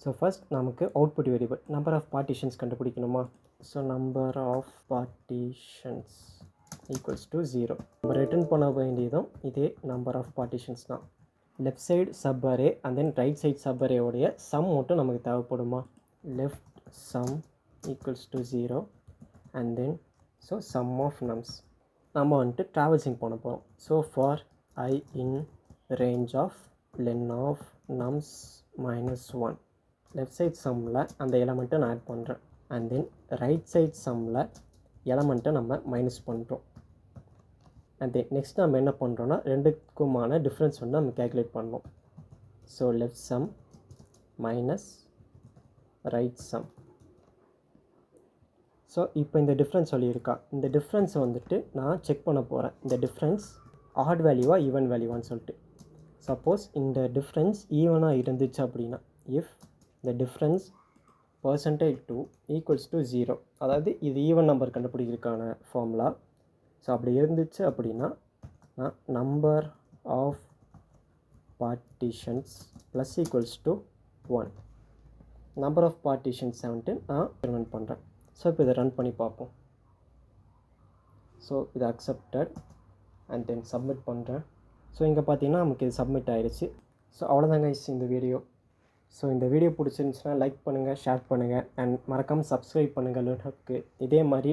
So first நமக்கு output variable number of partitions கண்டுபிடிக்கணுமா. So number of partitions equals to 0. நம்ம return பண்ண வேண்டியதும் இதே நம்பர் ஆஃப் பார்ட்டிஷன்ஸ் தான். Left side sub array and then right side sub அரேவுடைய sum மட்டும் நமக்கு தேவைப்படுமா. Left sum equals to 0 and then so sum of nums. நம்ம வந்துட்டு ட்ராவல்ஸிங் பண்ண போகிறோம். So for I in range of len of nums minus 1. Left side சம்மில் அந்த எலமெண்ட்டை நான் ஆட் பண்ணுறேன் அண்ட் தென் ரைட் சைட் சம்மில் எலமெண்ட்டை நம்ம மைனஸ் பண்ணுறோம். அண்ட் தென் நெக்ஸ்ட் நம்ம என்ன பண்ணுறோன்னா ரெண்டுக்குமான டிஃப்ரென்ஸ் வந்து நம்ம கேல்குலேட் பண்ணோம். So left sum minus right sum. So இப்போ இந்த டிஃப்ரென்ஸ் சொல்லியிருக்கா. இந்த டிஃப்ரென்ஸை வந்துட்டு நான் செக் பண்ண போகிறேன். இந்த டிஃப்ரென்ஸ் ஆட் வேல்யூவா ஈவன் வேல்யூவான்னு சொல்லிட்டு. சப்போஸ் இந்த டிஃப்ரென்ஸ் ஈவனாக இருந்துச்சு அப்படின்னா if the difference percentage 2 equals to 0, அதாவது இது ஈவன் நம்பர் கண்டுபிடிக்கிறதுக்கான ஃபார்முலா. ஸோ அப்படி இருந்துச்சு அப்படின்னா நான் number of partitions plus equals to 1. Number of partitions வந்துட்டு நான் ரன் பண்ணுறேன். ஸோ இப்போ இதை ரன் பண்ணி பார்ப்போம். ஸோ இது அக்செப்டட் அண்ட் தென் சப்மிட் பண்ணுறேன். ஸோ இங்கே பார்த்தீங்கன்னா நமக்கு இது சப்மிட் ஆகிடுச்சு. ஸோ அவ்வளோதாங்க இந்த வீடியோ. ஸோ இந்த வீடியோ பிடிச்சிருந்துச்சுன்னா லைக் பண்ணுங்கள், ஷேர் பண்ணுங்கள் அண்ட் மறக்காமல் சப்ஸ்கிரைப் பண்ணுங்கள் லுனக்கு. இதே மாதிரி